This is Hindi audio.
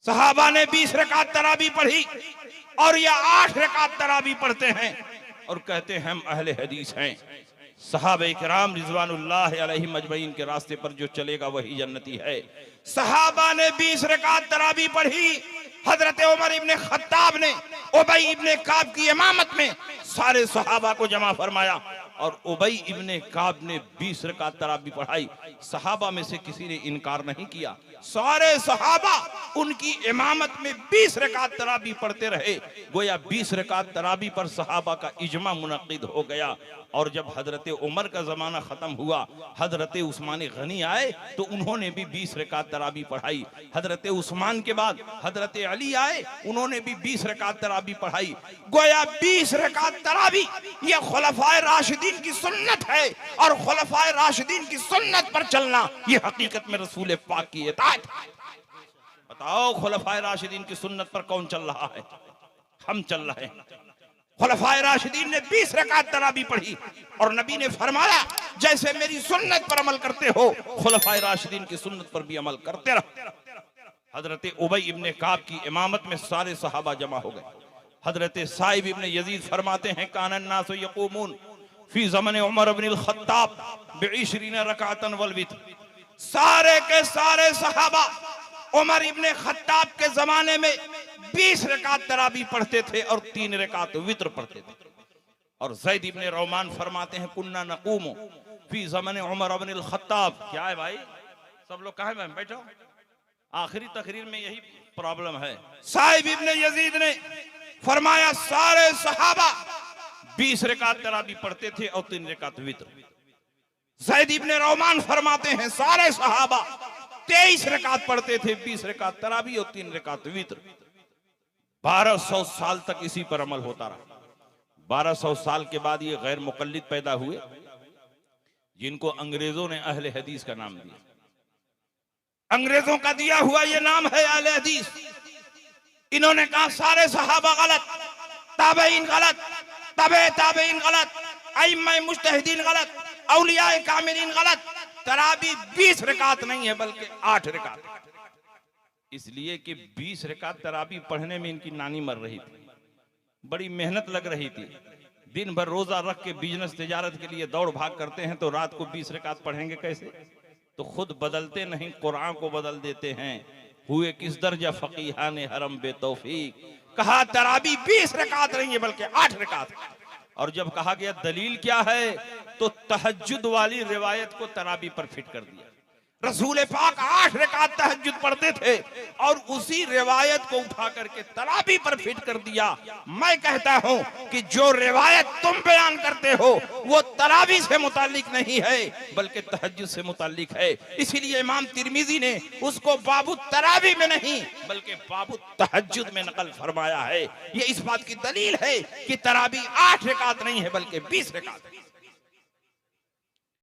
सहाबा ने 20 रकात तरावी पढ़ी और ये 8 रकात तरावी पढ़ते हैं और कहते हैं हम अहले हदीस हैं। सहाबा इकराम रिजवानुल्लाह अलैहिम अजमईन के रास्ते पर जो चलेगा वही जन्नती है। सहाबा ने 20 रकात तरावी पढ़ी। हजरत उमर इब्ने खत्ताब ने उबई इब्ने काब की इमामत में सारे सहाबा को जमा फरमाया और उबई इब्ने काब ने 20 रकात तरावी पढ़ाई। सहाबा में से किसी ने इनकार नहीं किया। सारे सहाबा उनकी इमामत में 20 रकात तरावी पढ़ते रहे। गोया 20 रकात तरावी पर सहाबा का इजमा मुनक्किद हो गया। और जब हजरत उमर का जमाना खत्म हुआ, हजरत उस्मान गनी आए तो उन्होंने भी 20 रकात तरावी पढ़ाई। हजरत उस्मान के बाद हजरत अली आए, उन्होंने भी 20 रकात तरावी पढ़ाई। गोया 20 रकात तरावी ये खुलफाए राशिदीन की सुन्नत है और खुलफाए राशिदीन की सुन्नत पर चलना ये हकीकत में रसूल पाक की इताअत है। बताओ खुलफाए राशिदीन की सुन्नत पर कौन चल रहा है? हम चल रहे हैं। खुलफाए राशिदीन ने 20 रकात तरावी पढ़ी और नबी ने फरमाया जैसे मेरी सुन्नत पर अमल करते हो खुलफाए राशिदीन की सुन्नत पर भी अमल करते रहो। हजरत उबई इब्ने काब की इमामत में सारे सहाबा जमा हो गए। हजरत साइब इब्ने यजीद फरमाते हैं कानन नास यकूमून फी ज़मन उमर इब्न खत्ताब बिइश्रीन रकातन वल वित्र। सारे के सारे सहाबा उमर इब्ने खत्ताब के जमाने में 20 रकात तरावी पढ़ते थे और 3 रकात वित्र पढ़ते थे। और ज़ैद इब्ने रोमान फरमाते हैं कुन्ना नक़ूमु फी ज़मन उमर इब्न खत्ताब। क्या है भाई, सब लोग कहाँ हैं? बैठो, आखिरी तकरीर में यही प्रॉब्लम है। साहिब इब्ने यजीद ने फरमाया सारे सहाबा 20 रकात तरावी पढ़ते थे और 3 रकात वित्र। ज़ैद इब्ने रोमान फरमाते हैं सारे सहाबा 23 रकात पढ़ते थे, 20 रकात तरावी और 3 रकात वित्र। 1200 साल तक इसी पर अमल होता रहा। 1200 साल के बाद ये गैर मुकल्लिद पैदा हुए जिनको अंग्रेजों ने अहले हदीस का नाम दिया। अंग्रेजों का दिया हुआ ये नाम है अहले हदीस। इन्होंने कहा सारे सहाबा गलत, ताबईन गलत, तबे ताबईन गलत, अइम्मा मुज्तहिदीन गलत, औलियाए कामिलीन गलत। तरावी 20 रकात नहीं है बल्कि 8 रकात। इसलिए कि 20 रकात तरावी पढ़ने में इनकी नानी मर रही थी, बड़ी मेहनत लग रही थी। दिन भर रोजा रख के बिजनेस तिजारत के लिए दौड़ भाग करते हैं तो रात को 20 रकात पढ़ेंगे कैसे? तो खुद बदलते नहीं, कुरान को बदल देते हैं। हुए किस दर्जा फकीहान हरम बेतौफीक। कहा तरावी 20 रकात नहीं है बल्कि 8 रकात। और जब कहा गया दलील क्या है तो तहज्जुद वाली रिवायत को तरावी पर फिट कर दिया। रसूल पाक 8 रकात तहज्जुद पढ़ते थे और उसी रिवायत को उठा करके तरावी पर फिट कर दिया। मैं कहता हूं कि जो रिवायत तुम बयान करते हो वो तरावी से मुताल्लिक नहीं है बल्कि तहज्जुद से मुताल्लिक है। इसीलिए इमाम तिरमिजी ने उसको बाबू तरावी में नहीं बल्कि बाबू तहज्जुद में नकल फरमाया है। ये इस बात की दलील है कि तरावी 8 रकात नहीं है बल्कि 20 रकात।